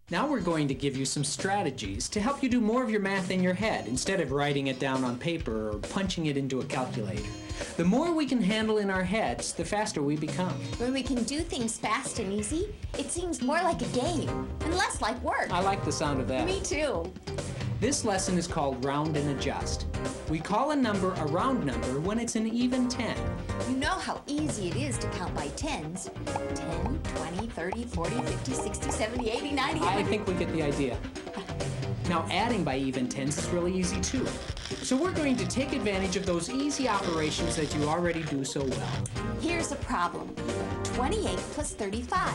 Now we're going to give you some strategies to help you do more of your math in your head instead of writing it down on paper or punching it into a calculator. The more we can handle in our heads, the faster we become. When we can do things fast and easy, it seems more like a game and less like work. I like the sound of that. Me too. This lesson is called Round and Adjust. We call a number a round number when it's an even 10. You know how easy it is to count by tens. 10, 20, 30, 40, 50, 60, 70, 80, 90. I think we get the idea. Now adding by even tens is really easy too. So we're going to take advantage of those easy operations that you already do so well. Here's a problem. 28 plus 35.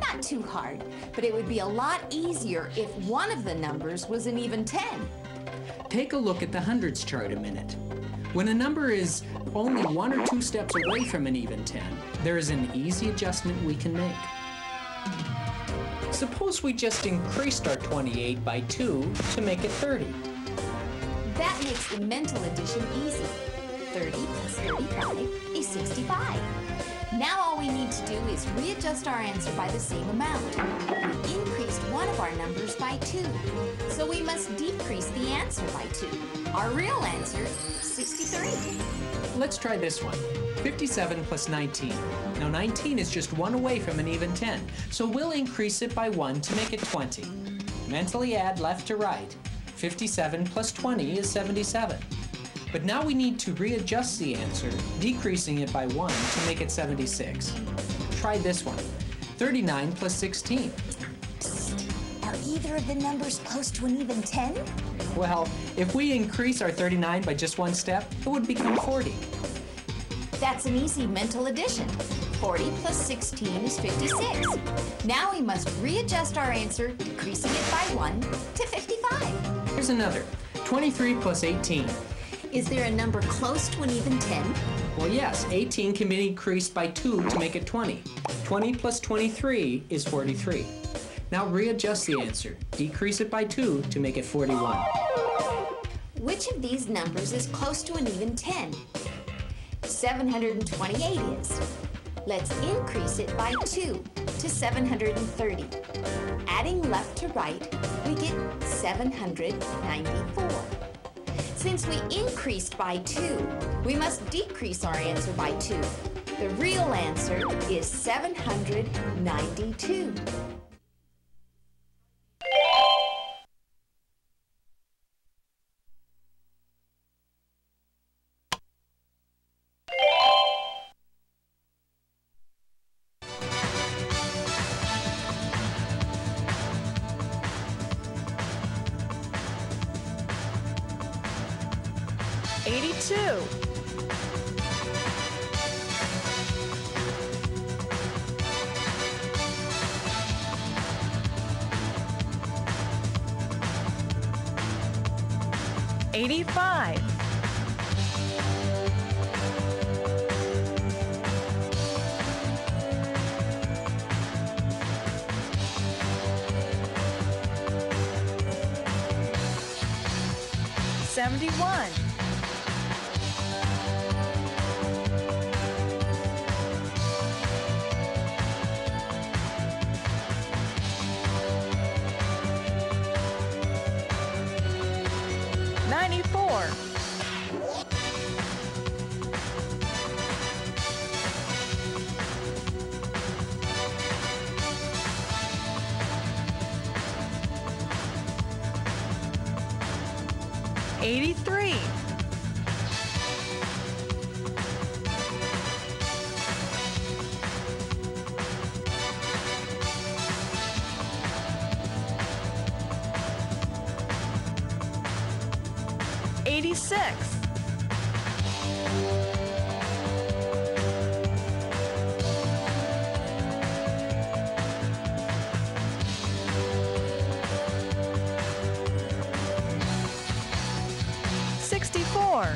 Not too hard, but it would be a lot easier if one of the numbers was an even 10. Take a look at the hundreds chart a minute. When a number is only 1 or 2 steps away from an even 10, there is an easy adjustment we can make. Suppose we just increased our 28 by 2 to make it 30. That makes the mental addition easy. 30 plus 35 is 65. Now all we need to do is readjust our answer by the same amount. We increased one of our numbers by 2, so we must decrease the answer by 2. Our real answer is 63. Let's try this one. 57 plus 19. Now 19 is just 1 away from an even 10, so we'll increase it by 1 to make it 20. Mentally add left to right. 57 plus 20 is 77. But now we need to readjust the answer, decreasing it by 1 to make it 76. Try this one. 39 plus 16. Psst. Are either of the numbers close to an even 10? Well, if we increase our 39 by just 1 step, it would become 40. That's an easy mental addition. 40 plus 16 is 56. Now we must readjust our answer, decreasing it by 1 to 55. Here's another. 23 plus 18. Is there a number close to an even 10? Well, yes. 18 can be increased by 2 to make it 20. 20 plus 23 is 43. Now readjust the answer. Decrease it by 2 to make it 41. Which of these numbers is close to an even 10? 728 is. Let's increase it by 2 to 730. Adding left to right, we get 794. Since we increased by 2, we must decrease our answer by 2. The real answer is 792. $85. $71. $94. $83. $86. $64.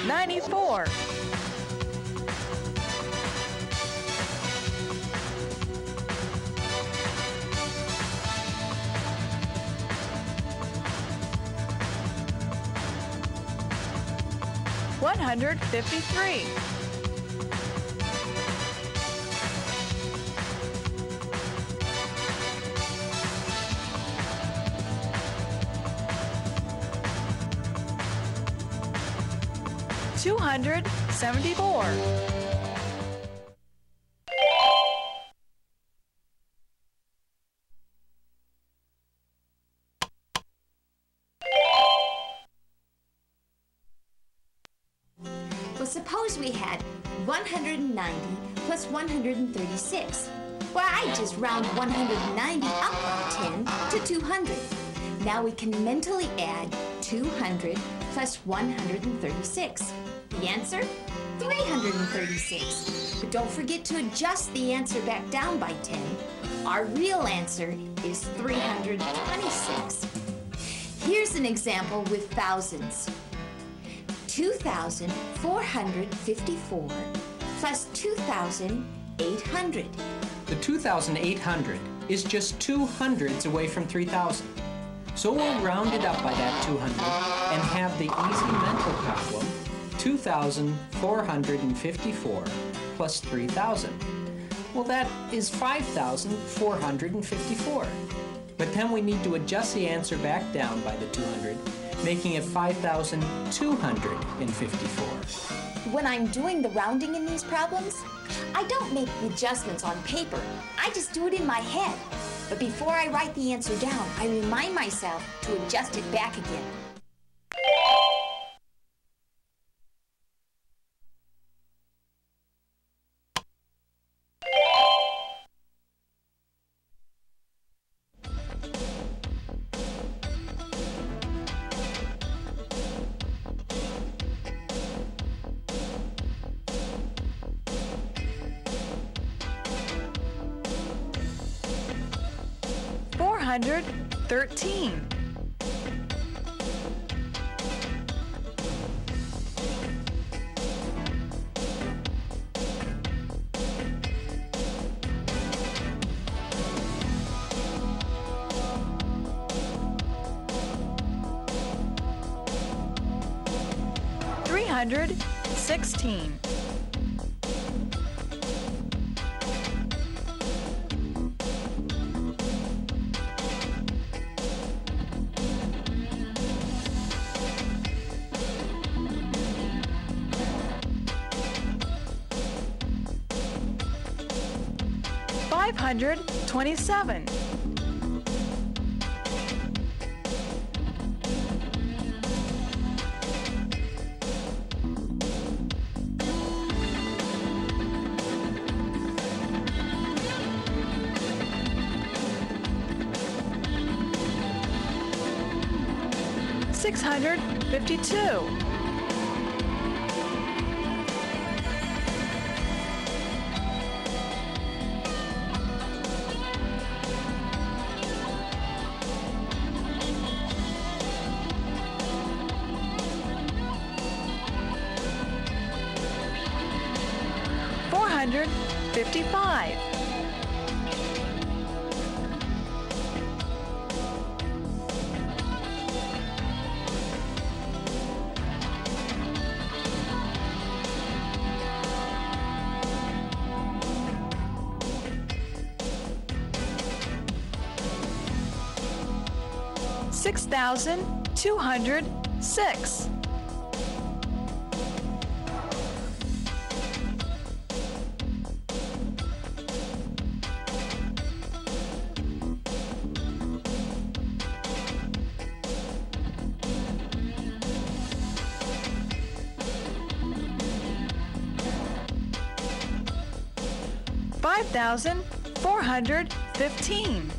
$94. 153. 274. 'Suppose we had 190 plus 136. Well, I just round 190 up by 10 to 200. Now we can mentally add 200 plus 136. The answer? 336. But don't forget to adjust the answer back down by 10. Our real answer is 326. Here's an example with thousands. 2,454 plus 2,800. The 2,800 is just 2 hundreds away from 3,000. So we'll round it up by that 200 and have the easy mental problem, 2,454 plus 3,000. Well, that is 5,454. But then we need to adjust the answer back down by the 200, making it 5,254. When I'm doing the rounding in these problems, I don't make the adjustments on paper. I just do it in my head. But before I write the answer down, I remind myself to adjust it back again. $413. 316. 527. 652. 455. 6,206. 5,415.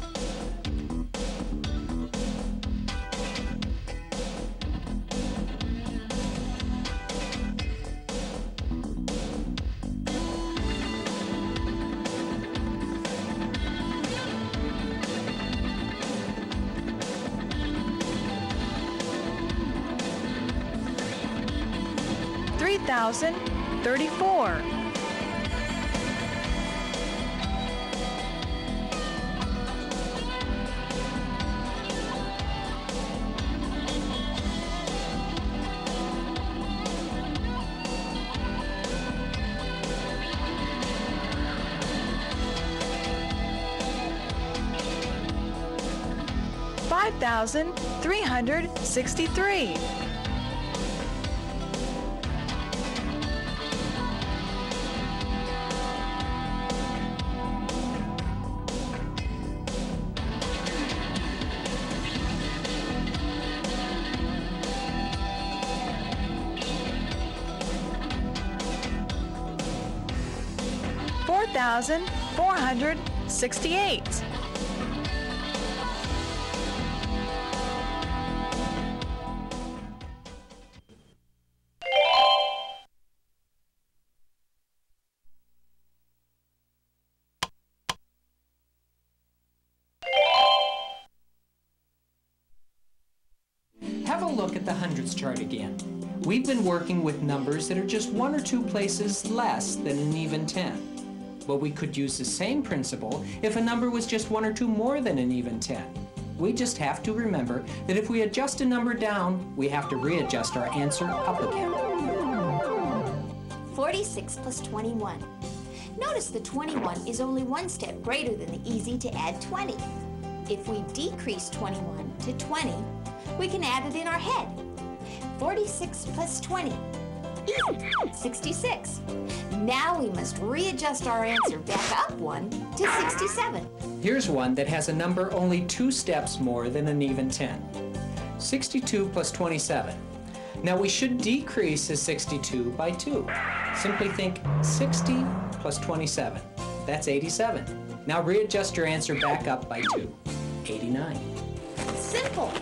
3,034. 5,000. 5,363. 4,468. 'Have a look at the hundreds chart again. We've been working with numbers that are just 1 or 2 places less than an even 10. But we could use the same principle if a number was just 1 or 2 more than an even 10. We just have to remember that if we adjust a number down, we have to readjust our answer up again. 46 plus 21. Notice the 21 is only one step greater than the easy to add 20. If we decrease 21 to 20, we can add it in our head. 46 plus 20. Easy. 66. Now we must readjust our answer back up 1 to 67. Here's one that has a number only 2 steps more than an even 10. 62 plus 27. Now we should decrease the 62 by 2. Simply think 60 plus 27. That's 87. Now readjust your answer back up by 2. 89. Simple.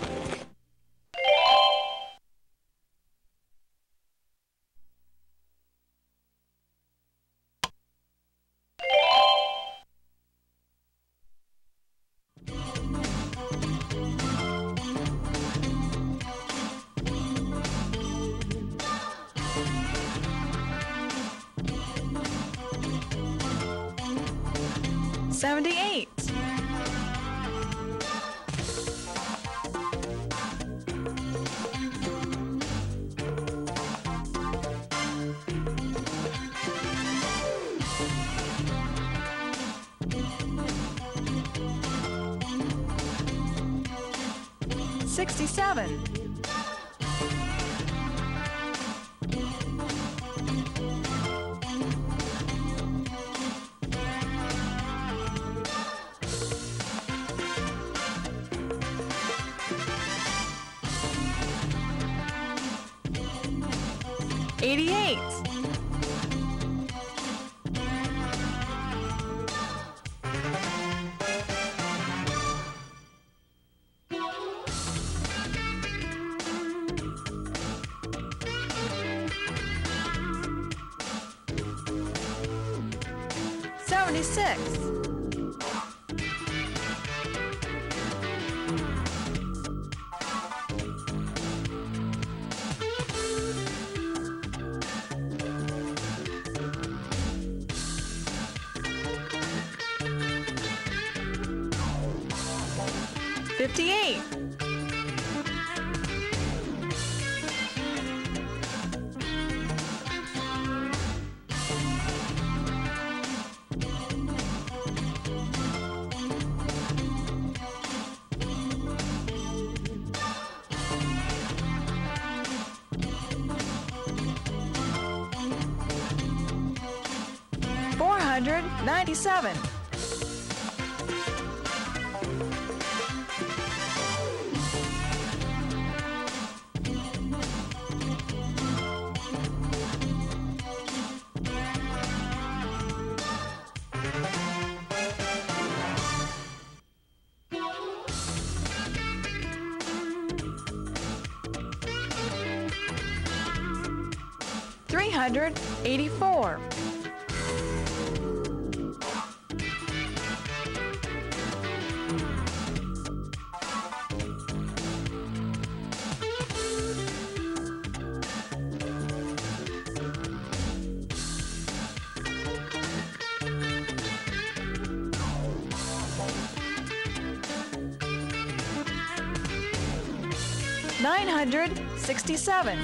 $78. 67. 88. 76. 58. 497. 384. 967. 1,000,000.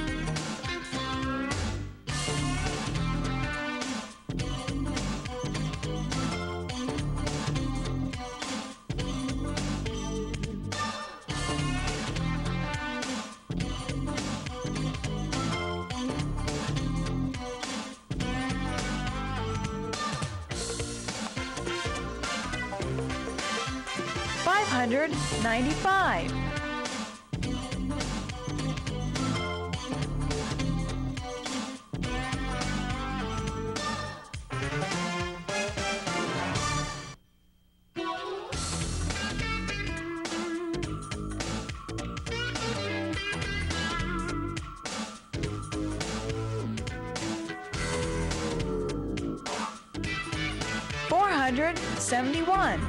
495. 471.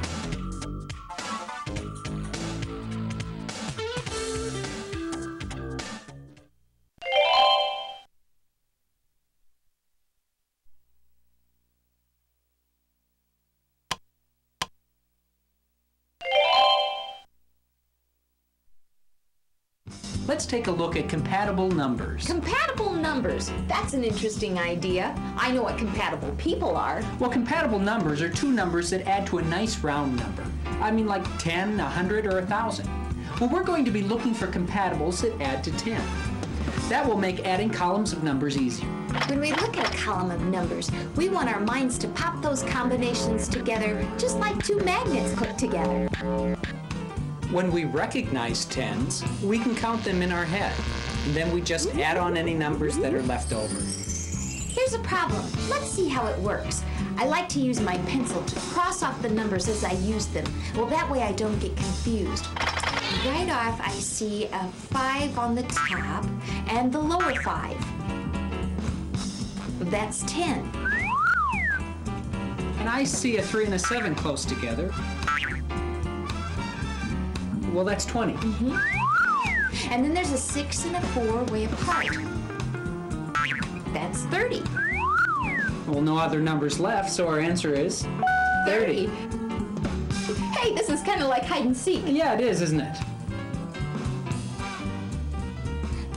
'Let's take a look at compatible numbers. Compatible numbers. That's an interesting idea. I know what compatible people are. Well, compatible numbers are two numbers that add to a nice round number. I mean like 10, 100, or 1,000. Well, we're going to be looking for compatibles that add to 10. That will make adding columns of numbers easier. When we look at a column of numbers, we want our minds to pop those combinations together just like two magnets click together. When we recognize tens, we can count them in our head, and then we just add on any numbers that are left over. Here's a problem. Let's see how it works. I like to use my pencil to cross off the numbers as I use them. Well, that way I don't get confused. Right off, I see a 5 on the top and the lower 5. That's 10. And I see a 3 and a 7 close together. Well, that's 20. And then there's a 6 and a 4 way apart. That's 30. Well, no other numbers left, so our answer is 30. Hey, this is kind of like hide and seek. Yeah, it is, isn't it?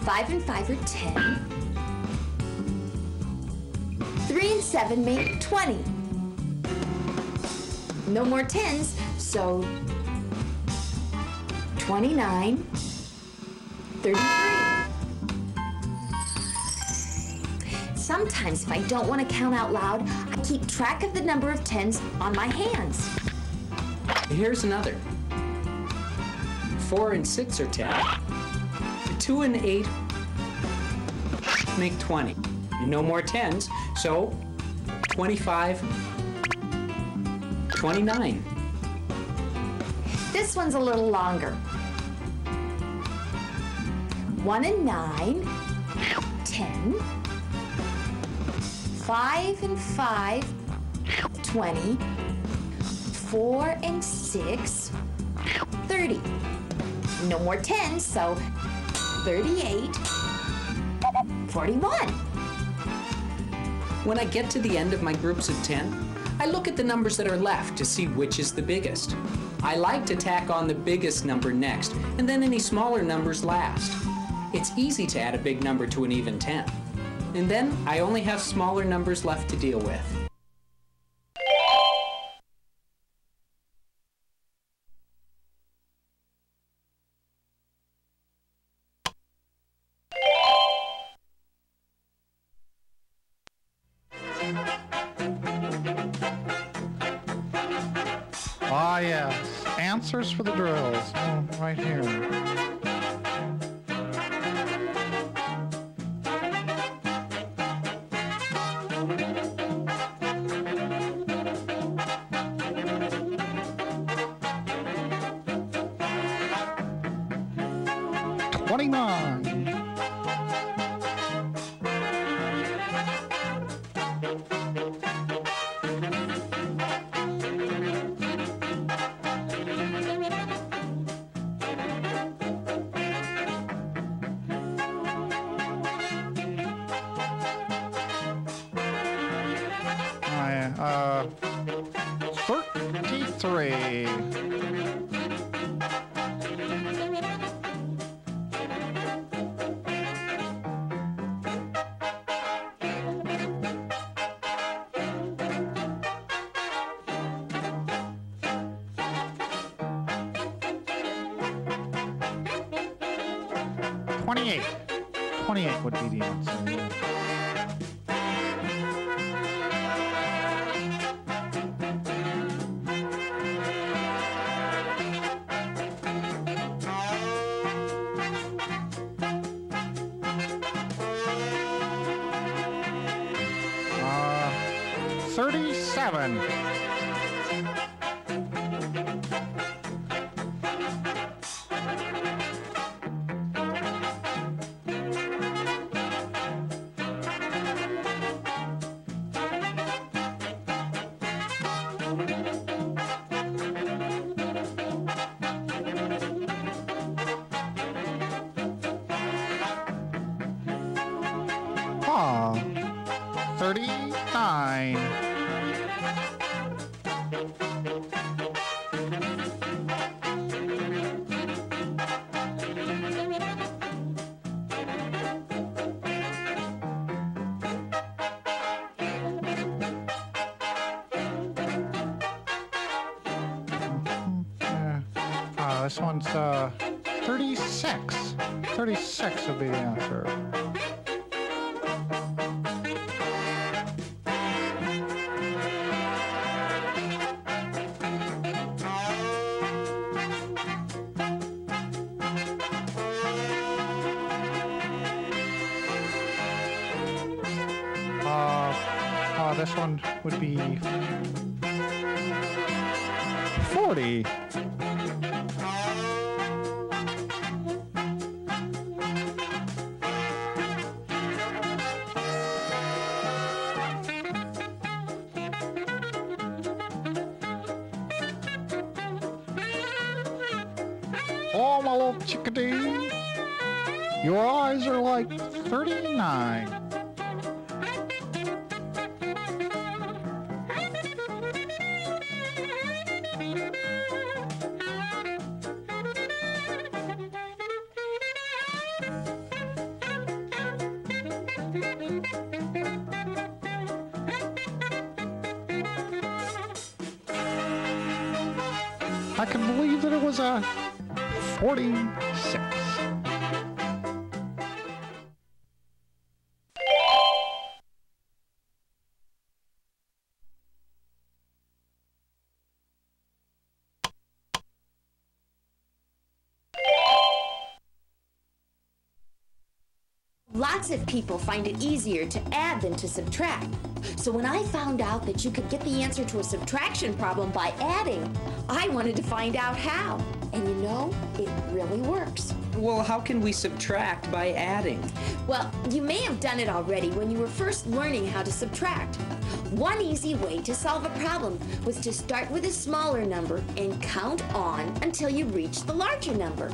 5 and 5 are 10. 3 and 7 make 20. No more 10s, so 29, 33. Sometimes if I don't want to count out loud, I keep track of the number of 10s on my hands. Here's another. 4 and 6 are 10. 2 and 8 make 20. No more 10s, so 25, 29. This one's a little longer. 1 and 9, 10. 5 and 5, 20. 4 and 6, 30. No more 10s, so 38, 41. When I get to the end of my groups of 10, I look at the numbers that are left to see which is the biggest. I like to tack on the biggest number next, and then any smaller numbers last. It's easy to add a big number to an even 10. And then I only have smaller numbers left to deal with. Ah, yes. Answers for the drills. Oh, right here. Oh, yeah. 33. $28. 28 would be the answer. 37. Ah, 39. This one's 36. 36 would be the answer. This one would be 40. Oh, my little chickadee, your eyes are like 39. I can believe that it was a 46. Lots of people find it easier to add than to subtract. So when I found out that you could get the answer to a subtraction problem by adding, I wanted to find out how. And you know, it really works. Well, how can we subtract by adding? Well, you may have done it already when you were first learning how to subtract. One easy way to solve a problem was to start with a smaller number and count on until you reached the larger number.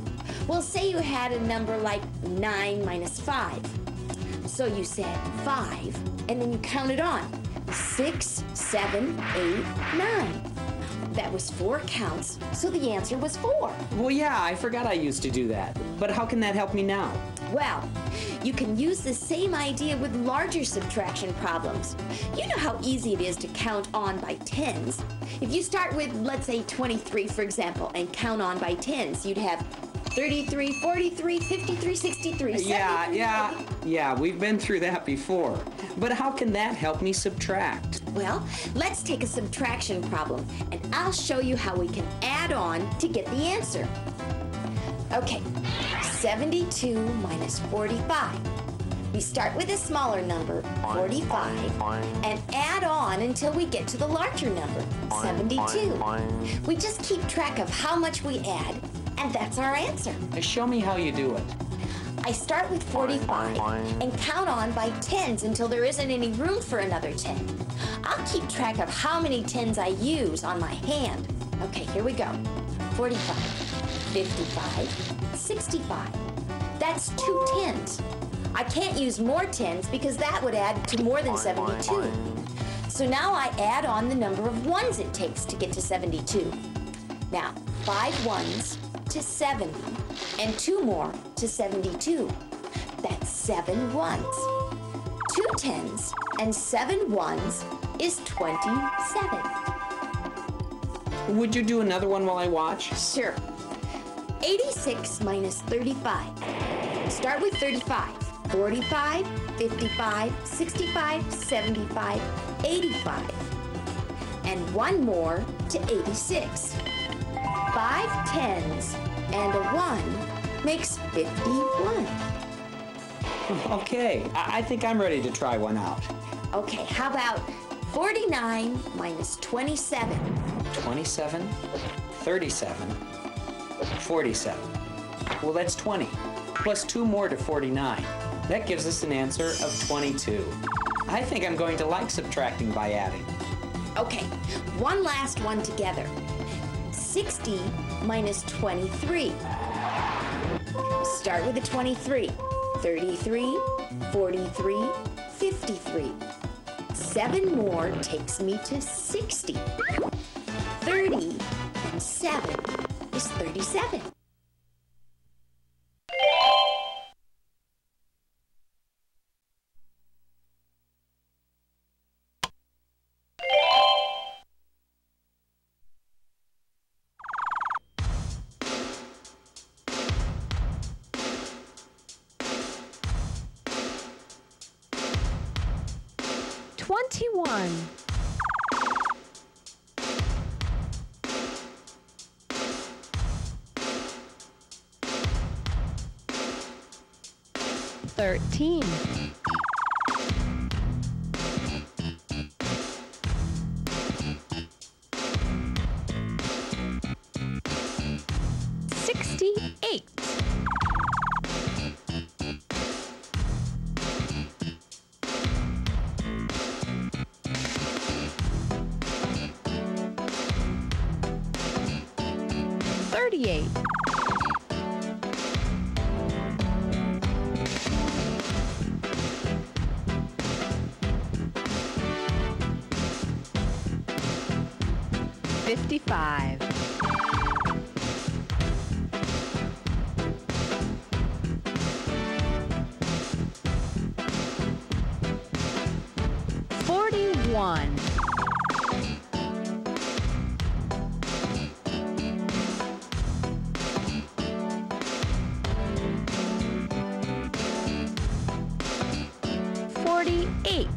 Well, say you had a number like 9 minus 5. So you said 5, and then you counted on 6, 7, 8, 9. That was 4 counts, so the answer was 4. Well, yeah, I forgot I used to do that. But how can that help me now? Well, you can use the same idea with larger subtraction problems. You know how easy it is to count on by tens. If you start with, let's say, 23, for example, and count on by tens, you'd have 33, 43, 53, 63, 73. Yeah, we've been through that before. But how can that help me subtract? Well, let's take a subtraction problem, and I'll show you how we can add on to get the answer. Okay, 72 minus 45. We start with a smaller number, 45, and add on until we get to the larger number, 72. We just keep track of how much we add, and that's our answer. Show me how you do it. I start with 45 and count on by tens until there isn't any room for another 10. I'll keep track of how many tens I use on my hand. Okay, here we go. 45, 55, 65. That's 2 tens. I can't use more tens because that would add to more than 72. So now I add on the number of ones it takes to get to 72. Now, 5 ones to 70, and 2 more to 72. That's 7 ones. 2 tens and 7 ones is 27. Would you do another one while I watch? Sure. 86 minus 35. Start with 35. 45, 55, 65, 75, 85. And 1 more to 86. 5 tens and a 1 makes 51. Okay, I think I'm ready to try one out. Okay, how about 49 minus 27. 27, 37, 47. Well, that's 20, plus 2 more to 49. That gives us an answer of 22. I think I'm going to like subtracting by adding. Okay, one last one together. 60 minus 23. Start with the 23. 33, 43, 53. 7 more takes me to 60. 30 and 7 is 37. Twenty-one. 13. 68. 38. 55. 41. 48.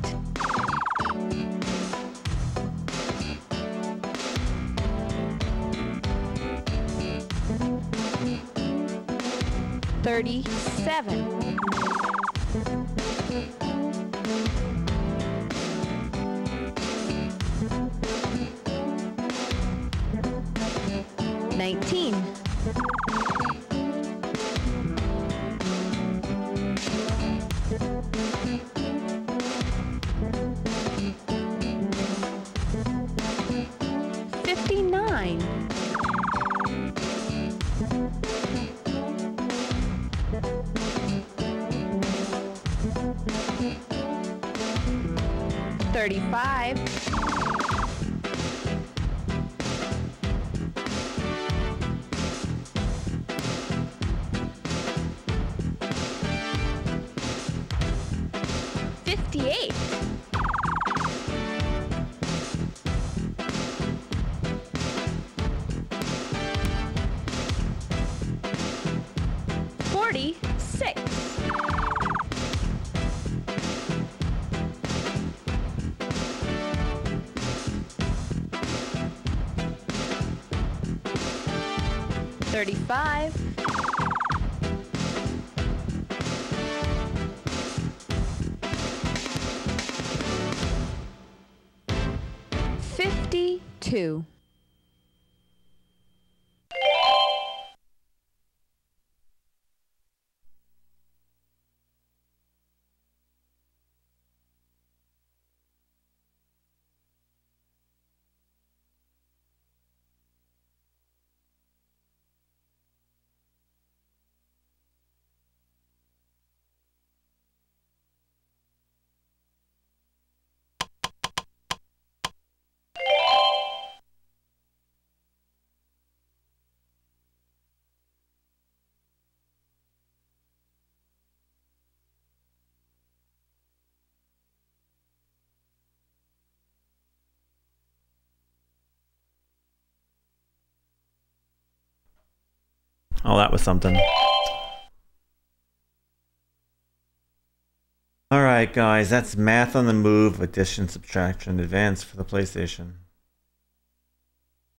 37. 19. 59. 35. 58. 46. 35. 52. Oh, that was something. Alright guys, that's Math on the Move, Addition, Subtraction, Advanced for the PlayStation.